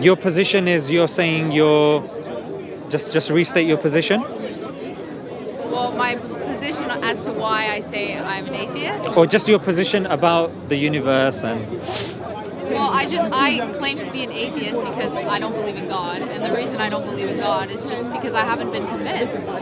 Your position is you're saying you're... Just restate your position? Well, my position as to why I say I'm an atheist? Or just your position about the universe and... Well, I claim to be an atheist because I don't believe in God. And the reason I don't believe in God is just because I haven't been convinced.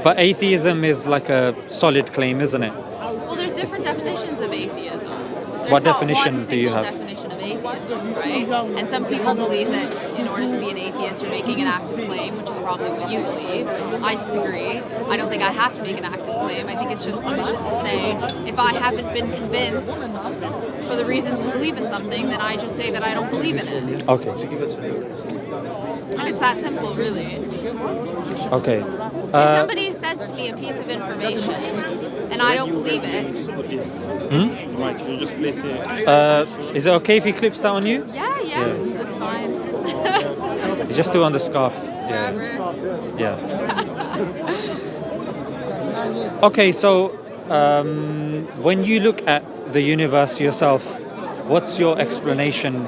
But atheism is like a solid claim, isn't it? Well, there's different definitions of atheism. There's What not definition one do you have? definition of atheism, right? And some people believe that in order to be an atheist, you're making an active claim, which is probably what you believe. I disagree. I don't think I have to make an active claim. I think it's just sufficient to say, if I haven't been convinced for the reasons to believe in something, then I just say that I don't believe in it. Okay. And it's that simple, really. Okay. If somebody says to me a piece of information and I don't believe it... Right, you just place it. Is it okay if he clips that on you? Yeah, that's fine. Just do on the scarf. Wherever. Yeah. Okay, so when you look at the universe yourself, what's your explanation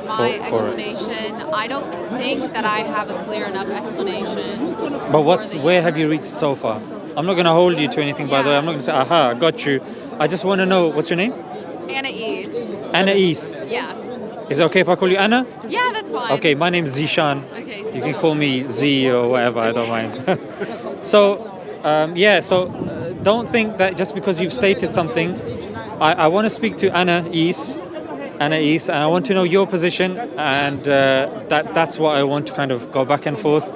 My for explanation, I don't think that I have a clear enough explanation. But where have you reached so far? I'm not going to hold you to anything, by the way. I'm not going to say, aha, I got you. I just want to know, what's your name? Anais. Anais. Yeah. Is it okay if I call you Anna? Yeah, that's fine. Okay, my name's Zishan. Okay. You can call me Z or whatever, I don't mind. Don't think that just because you've stated something, I want to speak to Anais, and I want to know your position, and that's what I want to kind of go back and forth.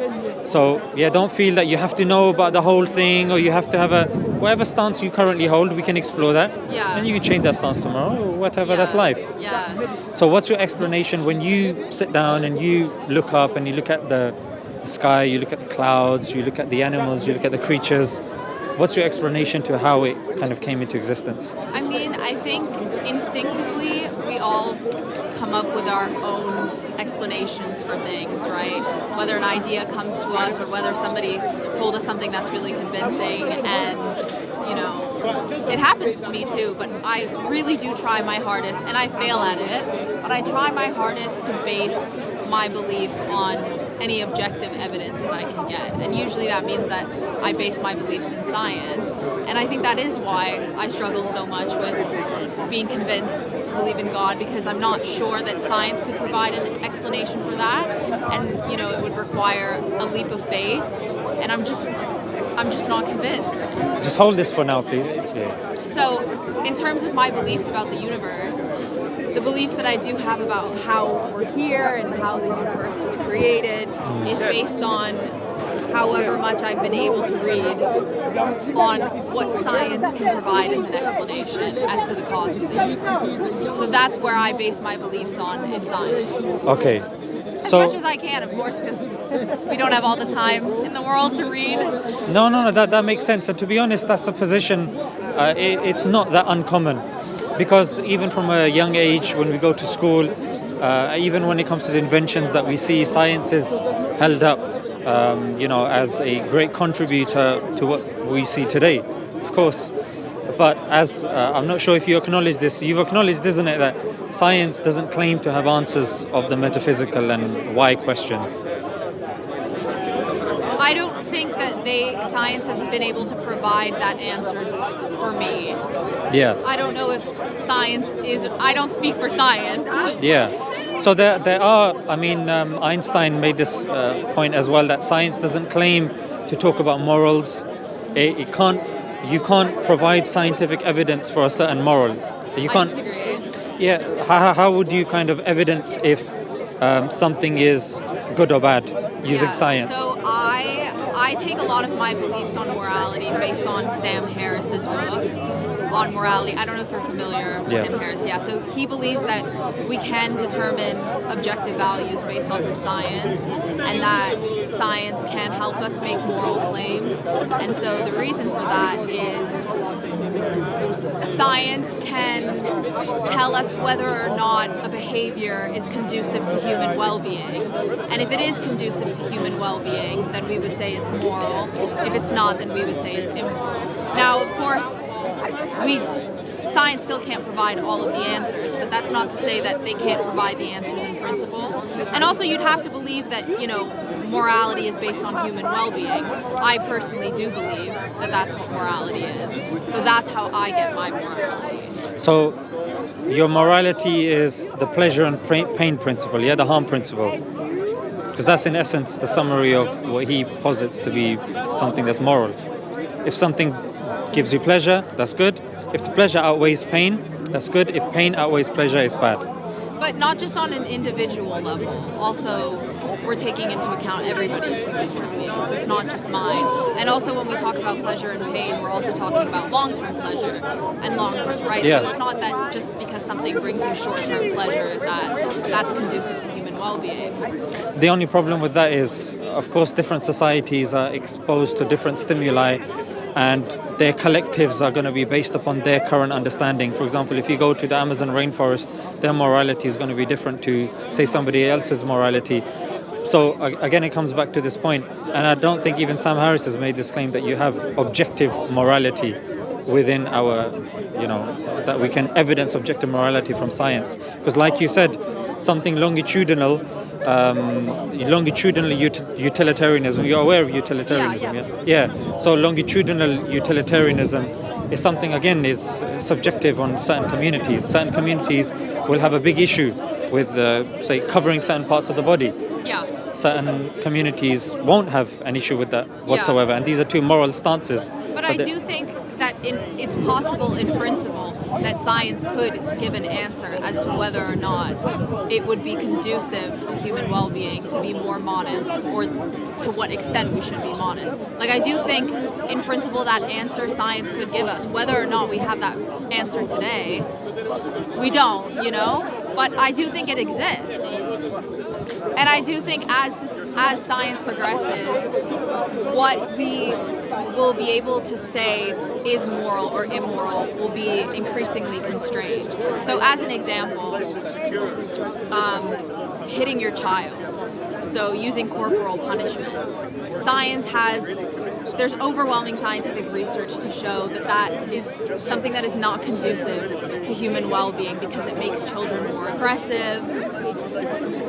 So yeah, don't feel that you have to know about the whole thing, or you have to have whatever stance you currently hold, we can explore that. Yeah. And you can change that stance tomorrow, or whatever, that's life. Yeah. So what's your explanation when you sit down and you look up and you look at the sky, you look at the clouds, you look at the animals, you look at the creatures? What's your explanation to how it kind of came into existence? I mean, I think instinctively we all come up with our own explanations for things, right? Whether an idea comes to us or whether somebody told us something that's really convincing, and it happens to me too, but I really do try my hardest, and I fail at it, but I try my hardest to base my beliefs on any objective evidence that I can get. And usually that means that I base my beliefs in science. And I think that is why I struggle so much with being convinced to believe in God, because I'm not sure that science could provide an explanation for that. And, it would require a leap of faith. And I'm just not convinced. Just hold this for now, please. Yeah. So, in terms of my beliefs about the universe, the beliefs that I do have about how we're here and how the universe was created is based on however much I've been able to read on what science can provide as an explanation as to the cause of the universe. So that's where I base my beliefs on, is science. Okay. As much as I can, of course, because we don't have all the time in the world to read. No, that makes sense. And to be honest, that's a position, it's not that uncommon. Because even from a young age, when we go to school, even when it comes to the inventions that we see, science is held up, as a great contributor to what we see today, of course. But as I'm not sure if you acknowledge this, you've acknowledged, isn't it, that science doesn't claim to have answers of the metaphysical and why questions? I don't think that science has been able to provide that answers for me. Yeah. I don't know if science is... I don't speak for science. Yeah. So there are... Einstein made this point as well, that science doesn't claim to talk about morals. You can't provide scientific evidence for a certain moral. You can't... I disagree. Yeah. How would you kind of evidence if something is good or bad using science? So I take a lot of my beliefs on morality based on Sam Harris's book on morality. I don't know if you're familiar with Sam Harris. Yeah, so he believes that we can determine objective values based off of science, and that science can help us make moral claims. And so the reason for that is science can tell us whether or not a behavior is conducive to human well-being. And if it is conducive to human well-being, then we would say it's moral. If it's not, then we would say it's immoral. Now, of course, we science still can't provide all of the answers, but that's not to say that they can't provide the answers in principle. And also you'd have to believe that, morality is based on human well-being. I personally do believe that that's what morality is. So that's how I get my morality. So your morality is the pleasure and pain principle, yeah, the harm principle. Because that's in essence the summary of what he posits to be something that's moral. If something gives you pleasure, that's good. If the pleasure outweighs pain, that's good. If pain outweighs pleasure, it's bad. But not just on an individual level. Also, we're taking into account everybody's human well-being, so it's not just mine. And also, when we talk about pleasure and pain, we're also talking about long-term pleasure and long-term, right? Yeah. So it's not that just because something brings you short-term pleasure that's conducive to human well-being. The only problem with that is, of course, different societies are exposed to different stimuli, and their collectives are going to be based upon their current understanding. For example, if you go to the Amazon rainforest, their morality is going to be different to, say, somebody else's morality. So again, it comes back to this point, and I don't think even Sam Harris has made this claim that you have objective morality within our, that we can evidence objective morality from science. Because like you said, something longitudinal utilitarianism. You're aware of utilitarianism, yeah? So longitudinal utilitarianism is something, again, is subjective on certain communities. Certain communities will have a big issue with, say, covering certain parts of the body. Yeah. Certain communities won't have an issue with that whatsoever. And these are two moral stances. But I do think that it's possible in principle that science could give an answer as to whether or not it would be conducive to human well-being to be more modest, or to what extent we should be modest. Like, I do think in principle that answer science could give us. Whether or not we have that answer today, we don't, but I do think it exists. And I do think as science progresses, what we will be able to say is moral or immoral will be increasingly constrained. So as an example, hitting your child, so using corporal punishment. There's overwhelming scientific research to show that is something that is not conducive to human well-being because it makes children more aggressive.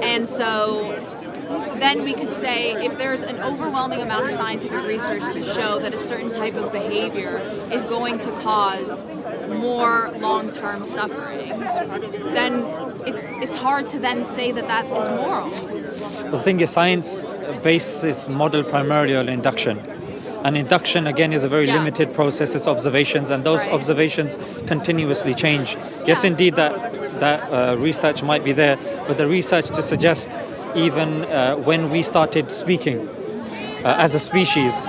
And so then we could say if there's an overwhelming amount of scientific research to show that a certain type of behavior is going to cause more long-term suffering, then it's hard to then say that is moral. The thing is, science bases its model primarily on induction. And induction, again, is a very limited process. It's observations, and those observations continuously change. Yes, indeed, that research might be there, but the research to suggest even when we started speaking as a species,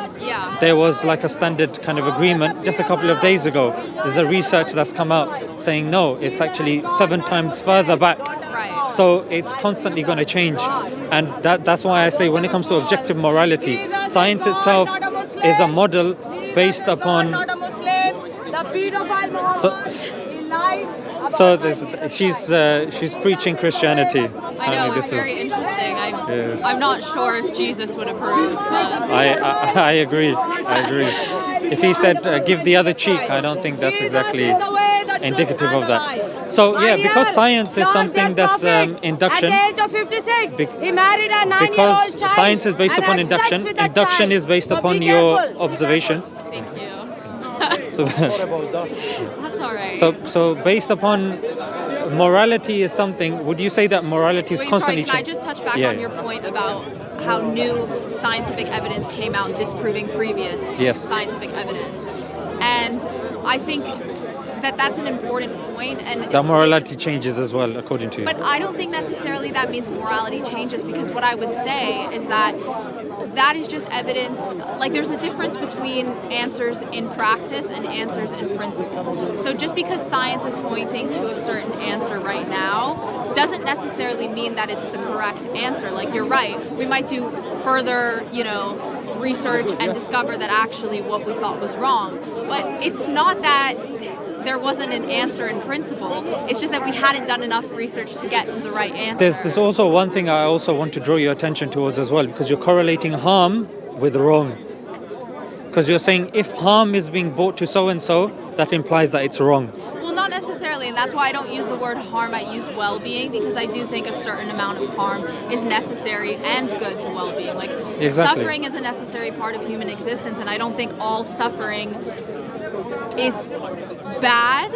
there was like a standard kind of agreement just a couple of days ago. There's a research that's come out saying, no, it's actually 7 times further back. So it's constantly going to change. And that's why I say when it comes to objective morality, science itself is a model based upon... So she's preaching Christianity. I know, it's very interesting. I'm not sure if Jesus would approve, but... I agree. If he said, give the other cheek, I don't think that's exactly indicative of that. So, because science is something that's induction. At the age of 56, he married a 9-year-old child. Science is based upon induction. Induction is based upon your observations. Thank you. So, That's all right. So based upon morality is something, would you say that morality is constantly changing? Can I just touch back on your point about how new scientific evidence came out disproving previous scientific evidence? And I think that's an important point. And that morality changes as well, according to you. But I don't think necessarily that means morality changes, because what I would say is that is just evidence. Like, there's a difference between answers in practice and answers in principle. So just because science is pointing to a certain answer right now doesn't necessarily mean that it's the correct answer. Like, you're right, we might do further, research and discover that actually what we thought was wrong. But it's not that there wasn't an answer in principle. It's just that we hadn't done enough research to get to the right answer. There's also one thing I also want to draw your attention towards as well, because you're correlating harm with wrong. Because you're saying if harm is being brought to so-and-so, that implies that it's wrong. Well, not necessarily, and that's why I don't use the word harm, I use well-being, because I do think a certain amount of harm is necessary and good to well-being. Like, Exactly. suffering is a necessary part of human existence, and I don't think all suffering is bad,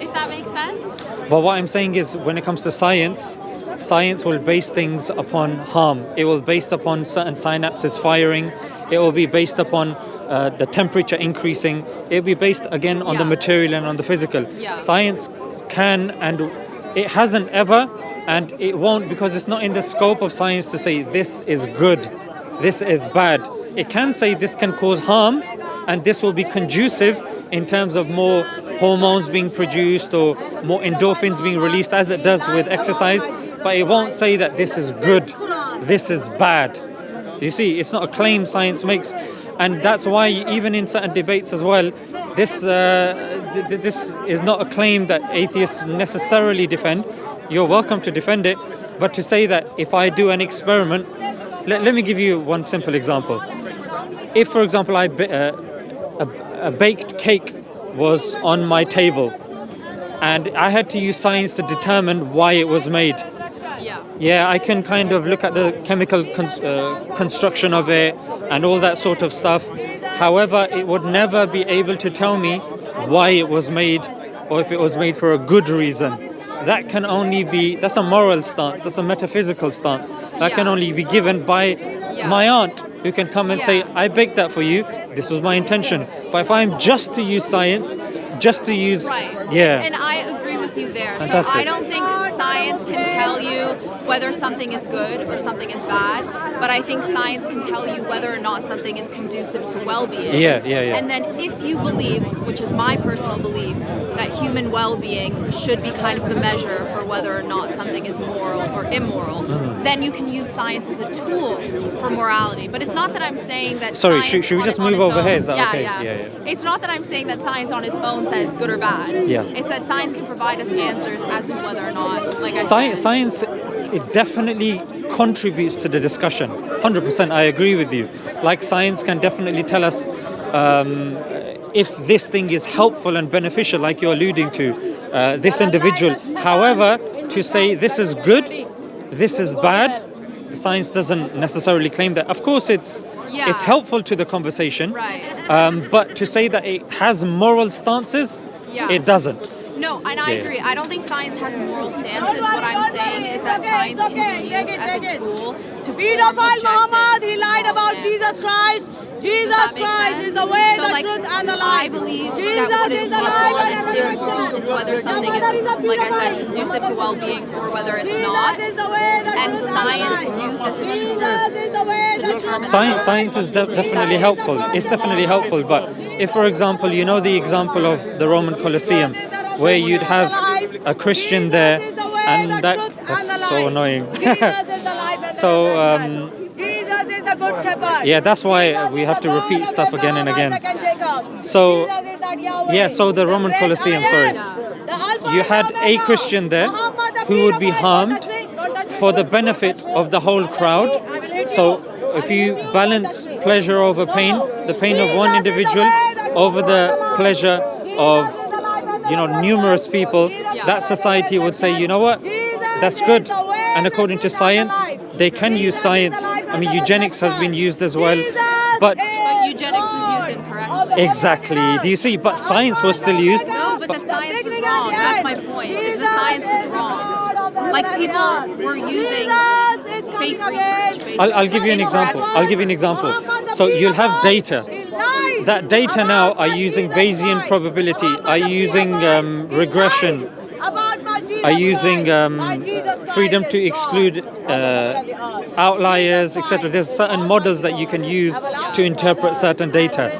if that makes sense. But what I'm saying is, when it comes to science, science will base things upon harm. It will be based upon certain synapses firing. It will be based upon the temperature increasing. It will be based again on the Yeah. material and on the physical. Yeah. Science can, and it hasn't ever, and it won't, because it's not in the scope of science to say this is good, this is bad. It can say this can cause harm, and this will be conducive in terms of more hormones being produced or more endorphins being released, as it does with exercise, but it won't say that this is good, this is bad. You see, it's not a claim science makes, and that's why even in certain debates as well, this is not a claim that atheists necessarily defend. You're welcome to defend it, but to say that if I do an experiment, let me give you one simple example. If, for example, a baked cake was on my table, and I had to use science to determine why it was made. Yeah. Yeah, I can kind of look at the chemical construction of it and all that sort of stuff. However, it would never be able to tell me why it was made or if it was made for a good reason. That can only be, that's a moral stance, that's a metaphysical stance. That can Yeah. only be given by my aunt, who can come and say, Yeah. I baked that for you, this was my intention. But if I'm just to use science, just to use, Right. yeah. And I agree with you there. Fantastic. So I don't think science can tell you whether something is good or something is bad, but I think science can tell you whether or not something is conducive to well-being. Yeah. And then if you believe, which is my personal belief, that human well-being should be kind of the measure for whether or not something is moral or immoral, then you can use science as a tool for morality. But it's not that I'm saying that Sorry, science should we on just it- on move its over own- here? Is that yeah, okay? Yeah. Yeah. It's not that I'm saying that science on its own says good or bad. Yeah. It's that science can provide us answers as to whether or not, like I Science, said. science, it definitely contributes to the discussion. 100%, I agree with you. Like, science can definitely tell us if this thing is helpful and beneficial, like you're alluding to, this individual. However, to say this is good, this is bad, the science doesn't necessarily claim that. Of course, it's helpful to the conversation, Right. but to say that it has moral stances, Yeah. it doesn't. No, and I Yeah. agree. I don't think science has moral stances. What I'm saying is that science can be used as a tool to form Pedophile Muhammad, he objective lied about moral Jesus standards. Christ. Does Jesus that make Christ sense? is the way, So, the like, truth, and the I life. believe Jesus that what is is the moral life and immoral is whether something is, like I said, conducive to well-being or whether it's not. Jesus is the way, the And truth, science and is the life. used as a Jesus tool is the way, to the determine truth. Science is definitely helpful. It's definitely helpful. But if, for example, you know the example of the Roman Colosseum, where you'd have a Christian there, and that's so annoying. Jesus is the life and So, the resurrection. Jesus is the good shepherd. yeah, that's why Jesus we is have the to God repeat of stuff again and Abraham, again. Isaac, and Jacob. So, Jesus is that Yahweh, yeah, so the Roman great Colosseum, I am, sorry. the Alpha You and had a Omega, Christian there Muhammad, the who would be pedophile, harmed don't touch me, for the benefit of the whole crowd. So if you balance pleasure over pain, the pain of one individual over the pleasure of, numerous people, that society would say, you know what, that's good. And according to science, they can use science. I mean, eugenics has been used as well. But But eugenics was used incorrectly. exactly, do you see? But science was still used. No, but the science was wrong. That's my point. Is the science was wrong. Like, people were using fake research. Basically. I'll give you an example. So you'll have data. That data now are using Bayesian probability, are using regression, are using freedom to exclude outliers, etc. There's certain models that you can use to interpret certain data,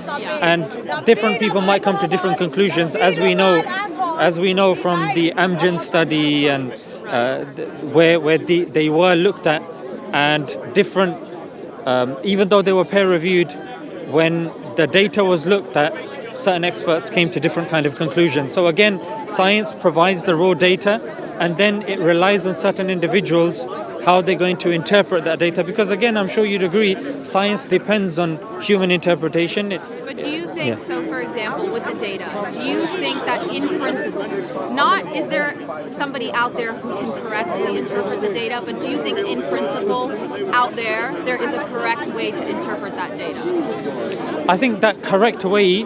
and different people might come to different conclusions, as we know from the Amgen study, and where they were looked at, and different, even though they were peer reviewed, when the data was looked at, certain experts came to different kind of conclusions. So again, science provides the raw data, and then it relies on certain individuals how they're going to interpret that data. Because again, I'm sure you'd agree, science depends on human interpretation. But do you think, so for example, with the data, do you think that in principle, is there somebody out there who can correctly interpret the data, but do you think in principle, out there is a correct way to interpret that data? I think that correct way,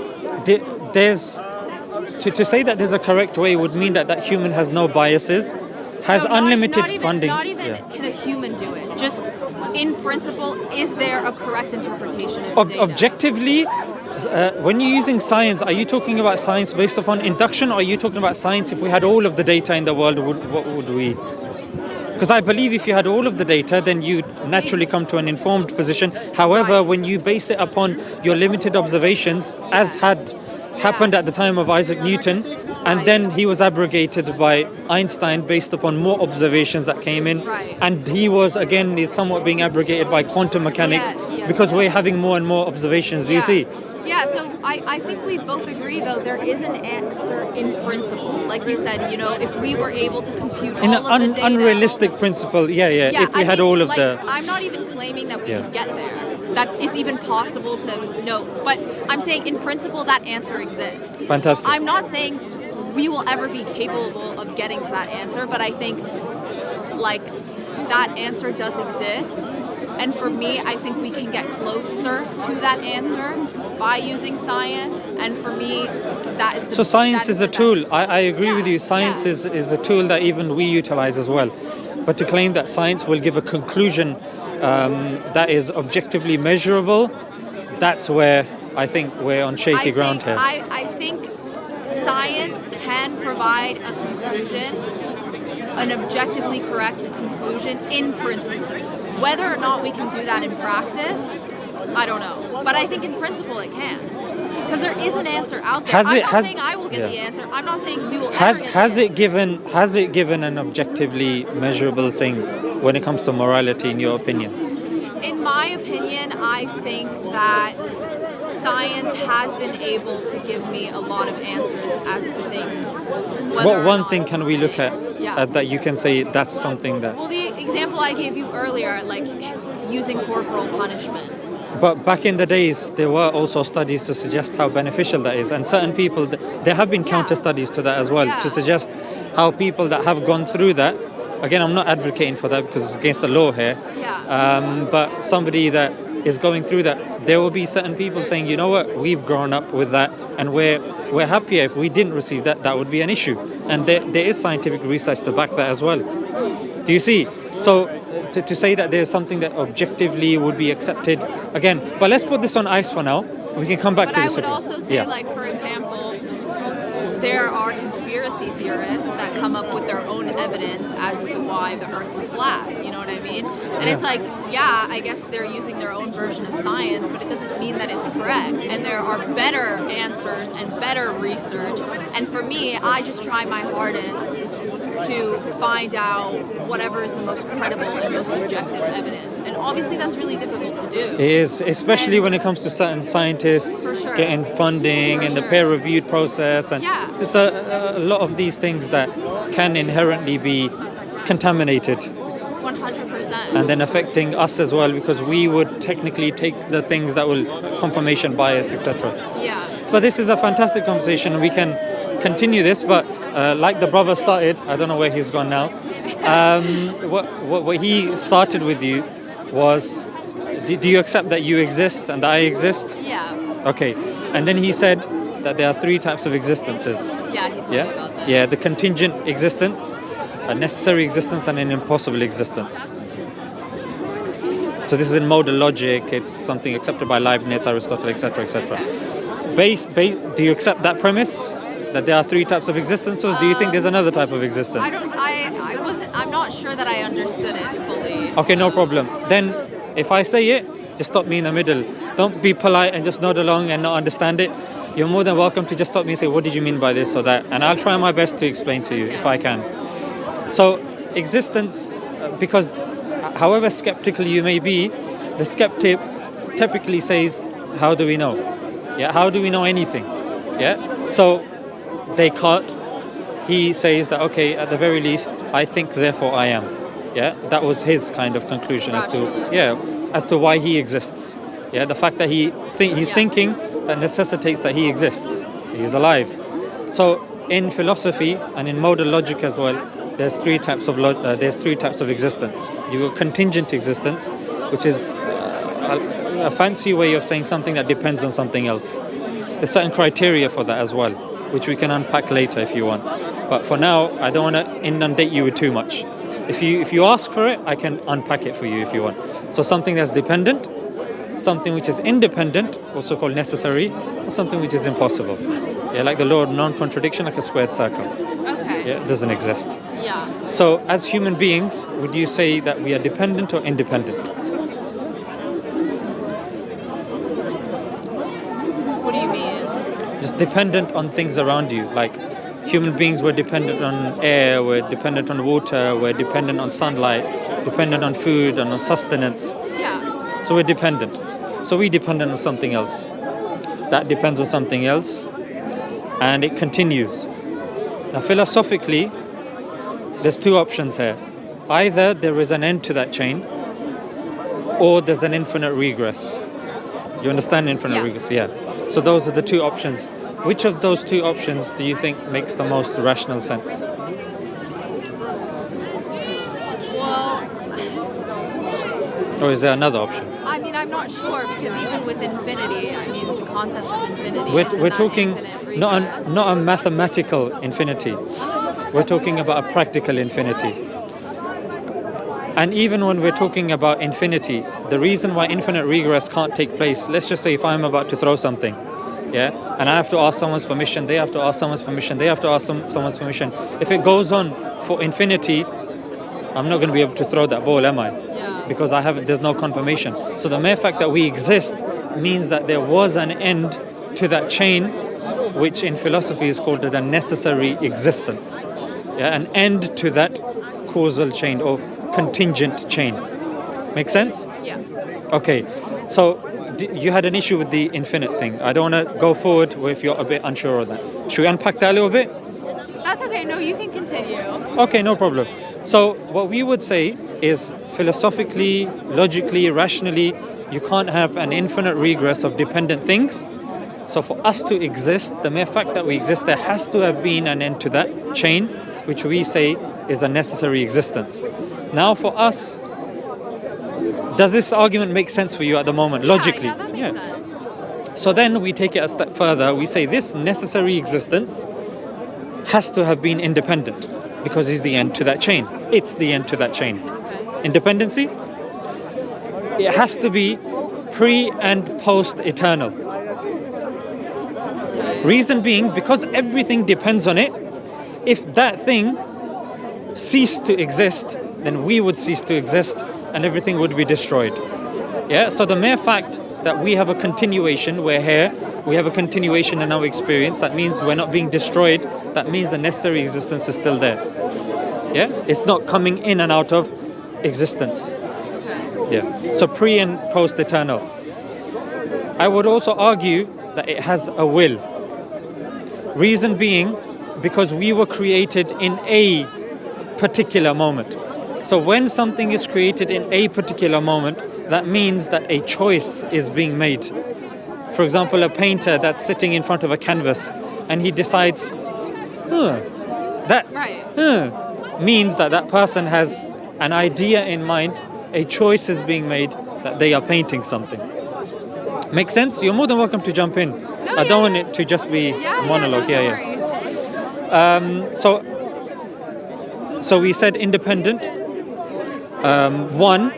to say that there's a correct way would mean that human has no biases, has unlimited funding. Not even can a human do it. Just in principle, is there a correct interpretation of data? Objectively, when you're using science, are you talking about science based upon induction, or are you talking about science if we had all of the data in the world, what would we? Because I believe if you had all of the data, then you naturally come to an informed position. However, when you base it upon your limited observations, as had happened at the time of Isaac Newton, and then he was abrogated by Einstein based upon more observations that came in. Right. And he was, again, is somewhat being abrogated by quantum mechanics because we're having more and more observations. Do you see? Yeah, so I think we both agree, though, there is an answer in principle. Like you said, if we were able to compute In all of the data... unrealistic principle, if we had all of the... I'm not even claiming that we can get there, that it's even possible to know. But I'm saying in principle that answer exists. Fantastic. I'm not saying we will ever be capable of getting to that answer, but I think that answer does exist. And for me, I think we can get closer to that answer by using science. And for me, that is the So science is a tool. I agree with you. Science is is a tool that even we utilize as well. But to claim that science will give a conclusion that is objectively measurable, that's where I think we're on shaky ground here. I think science can provide a conclusion, an objectively correct conclusion in principle. Whether or not we can do that in practice, I don't know. But I think in principle it can. Because there is an answer out there. I'm not saying I will get the answer. I'm not saying we will ever get the answer. Has it given an objectively measurable thing when it comes to morality, in your opinion? In my opinion, I think that science has been able to give me a lot of answers as to things. What one thing can we look at that you can say that's something that... Well, the example I gave you earlier, like using corporal punishment. But back in the days, there were also studies to suggest how beneficial that is. And certain people, there have been counter studies to that as well, to suggest how people that have gone through that, again, I'm not advocating for that because it's against the law here, but somebody that is going through that, there will be certain people saying, you know what, we've grown up with that and we're happier. If we didn't receive that, that would be an issue. And there is scientific research to back that as well. Do you see? So to say that there's something that objectively would be accepted, again, but let's put this on ice for now. We can come back to this. But I would also say, for example, there are conspiracy theorists that come up with their own evidence as to why the Earth is flat. You know what I mean? And it's like, I guess they're using their own version of science, but it doesn't mean that it's correct. And there are better answers and better research. And for me, I just try my hardest to find out whatever is the most credible and most objective evidence. And obviously that's really difficult to do. It is, especially when it comes to certain scientists getting funding and the peer-reviewed process. And there's a lot of these things that can inherently be contaminated. 100%. And then affecting us as well, because we would technically take the things that will confirmation bias, etc. Yeah. But this is a fantastic conversation. We can continue this, but like the brother started, I don't know where he's gone now. What he started with you was, do you accept that you exist and that I exist? Yeah. Okay. And then he said that there are three types of existences. Yeah, he told me about that. Yeah, the contingent existence, a necessary existence, and an impossible existence. So this is in modal logic. It's something accepted by Leibniz, Aristotle, etc., etc. Do you accept that premise? That there are three types of existence, or do you think there's another type of existence? I'm not sure that I understood it fully. Okay, no problem. Then if I say it, just stop me in the middle. Don't be polite and just nod along and not understand it. You're more than welcome to just stop me and say, what did you mean by this or that? And I'll try my best to explain to you if I can. So existence, because however skeptical you may be, the skeptic typically says, how do we know? Yeah, how do we know anything? Yeah, so Descartes, he says that, okay, at the very least, I think, therefore I am. Yeah, that was his kind of conclusion as to why he exists. Yeah, the fact that he's thinking that necessitates that he exists. He's alive. So in philosophy and in modal logic as well, there's three types of existence. You've got contingent existence, which is a fancy way of saying something that depends on something else. There's certain criteria for that as well, which we can unpack later if you want. But for now, I don't want to inundate you with too much. If you ask for it, I can unpack it for you if you want. So something that's dependent, something which is independent, also called necessary, or something which is impossible. Yeah, like the law of non-contradiction, like a squared circle. Okay. Yeah, it doesn't exist. Yeah. So as human beings, would you say that we are dependent or independent? What do you mean? Just dependent on things around you. Like human beings were dependent on air, we're dependent on water, we're dependent on sunlight, dependent on food and on sustenance. Yeah. So we're dependent. So we dependent on something else. That depends on something else. And it continues. Now philosophically, there's two options here. Either there is an end to that chain, or there's an infinite regress. You understand infinite regress? Yeah. So those are the two options. Which of those two options do you think makes the most rational sense? Well, Or is there another option? I mean, I'm not sure because even with infinity, I mean, the concept of infinity. We're talking not a mathematical infinity. We're talking about a practical infinity. And even when we're talking about infinity, the reason why infinite regress can't take place, let's just say if I'm about to throw something, yeah, and I have to ask someone's permission, they have to ask someone's permission, they have to ask someone's permission. If it goes on for infinity, I'm not going to be able to throw that ball, am I? Yeah. Because there's no confirmation. So the mere fact that we exist means that there was an end to that chain, which in philosophy is called the necessary existence. Yeah, an end to that causal chain or contingent chain. Make sense? Yeah. Okay, so you had an issue with the infinite thing. I don't want to go forward if you're a bit unsure of that. Should we unpack that a little bit? That's okay. No, you can continue. Okay, no problem. So what we would say is philosophically, logically, rationally, you can't have an infinite regress of dependent things. So for us to exist, the mere fact that we exist, there has to have been an end to that chain, which we say is a necessary existence. Now for us, does this argument make sense for you at the moment, logically? Yeah, that makes sense. So then we take it a step further. We say this necessary existence has to have been independent because it's the end to that chain. It's the end to that chain. Okay. Independency, it has to be pre and post eternal. Reason being, because everything depends on it, if that thing ceased to exist, then we would cease to exist and everything would be destroyed. Yeah, so the mere fact that we have a continuation, we're here, we have a continuation in our experience, that means we're not being destroyed, that means the necessary existence is still there. Yeah, it's not coming in and out of existence. Yeah, so pre and post eternal. I would also argue that it has a will. Reason being, because we were created in a particular moment. So when something is created in a particular moment, that means that a choice is being made. For example, a painter that's sitting in front of a canvas and he decides, means that that person has an idea in mind, a choice is being made that they are painting something. Make sense? You're more than welcome to jump in. No, I don't want it to just be a monologue. So we said independent. One,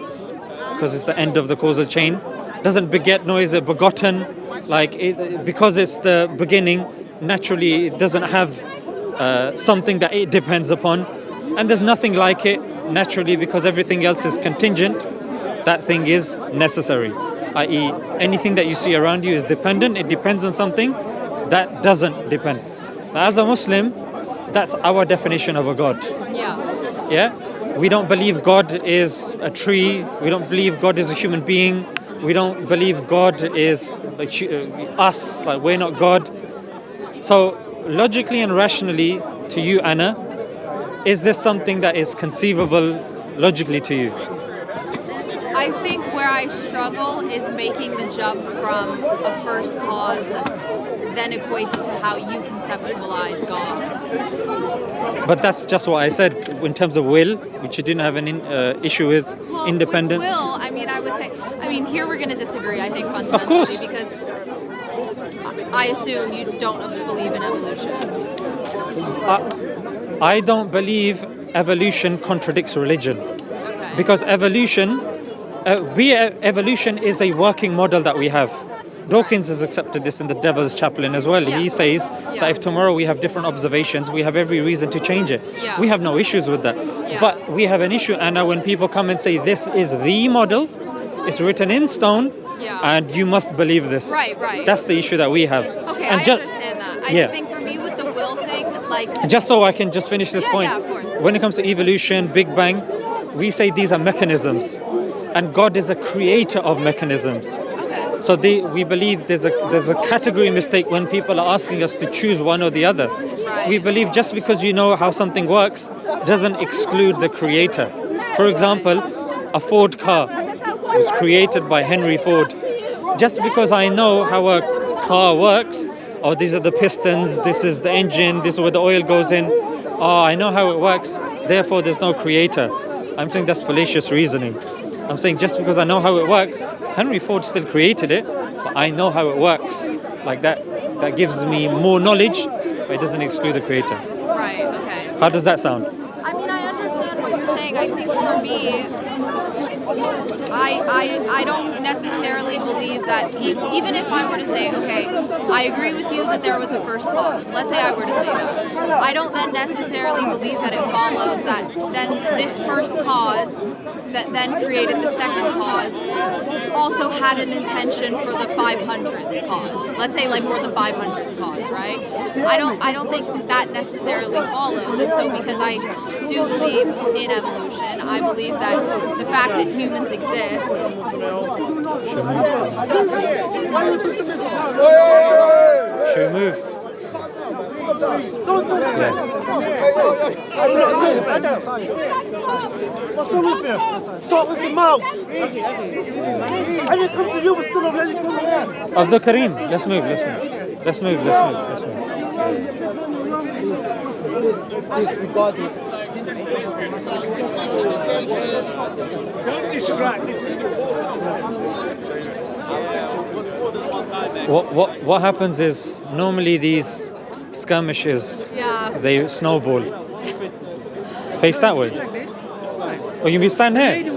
because it's the end of the causal chain, doesn't beget nor is it begotten. Because it's the beginning, naturally it doesn't have something that it depends upon. And there's nothing like it, naturally, because everything else is contingent. That thing is necessary. I.e., anything that you see around you is dependent. It depends on something that doesn't depend. Now, as a Muslim, that's our definition of a God. Yeah? We don't believe God is a tree. We don't believe God is a human being. We don't believe God is us, like we're not God. So logically and rationally, to you, Anna, is this something that is conceivable logically to you? I think where I struggle is making the jump from a first cause that then equates to how you conceptualize God. But that's just what I said in terms of will, which you didn't have an issue with. Well, Independence. with will, I mean, I would say, here we're going to disagree, I think, fundamentally. Of course. Because I assume you don't believe in evolution. I don't believe evolution contradicts religion. Okay. Because evolution is a working model that we have. Dawkins has accepted this in the Devil's Chaplain as well. Yeah. He says Yeah. that if tomorrow we have different observations, we have every reason to change it. Yeah. We have no issues with that. Yeah. But we have an issue, and now when people come and say this is the model, it's written in stone, Yeah. and you must believe this. Right. That's the issue that we have. Okay, And I understand that. I think for me with the will thing, like... just so I can just finish this point. Yeah, of course. When it comes to evolution, Big Bang, we say these are mechanisms, and God is a creator of mechanisms. Okay. So we believe there's a category mistake when people are asking us to choose one or the other. Right. We believe just because you know how something works doesn't exclude the creator. For example, a Ford car was created by Henry Ford. Just because I know how a car works, oh, these are the pistons, this is the engine, this is where the oil goes in, oh, I know how it works, therefore there's no creator. I'm saying that's fallacious reasoning. I'm saying just because I know how it works, Henry Ford still created it, but I know how it works. Like that gives me more knowledge, but it doesn't exclude the creator. Right, okay. How does that sound? I mean, I understand what you're saying. I think for me, I don't necessarily believe that even if I were to say, okay, I agree with you that there was a first cause. Let's say I were to say that. I don't then necessarily believe that it follows that then this first cause that then created the second cause also had an intention for the 500th cause. Let's say like we're the 500th cause, right? I don't think that necessarily follows. And so because I do believe in evolution, I believe that the fact that humans exist. Should we move? Don't touch me. What's wrong with you? Talk with your mouth. I didn't come to you, but still already come here. Abdul Karim, let's move. Disregard it. Don't distract. What happens is normally these skirmishes, they snowball. Face that way. Or you can be stand here.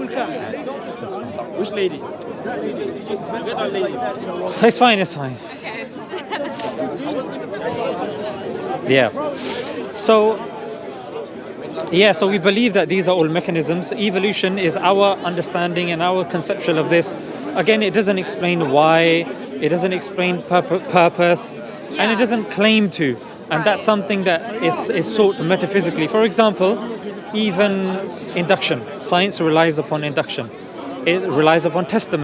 Which lady? It's fine. Okay. Yeah. So we believe that these are all mechanisms. Evolution is our understanding and our conception of this. Again, it doesn't explain why, it doesn't explain purpose, and it doesn't claim to. And that's something that is sought metaphysically. For example, even induction. Science relies upon induction. It relies upon testimony.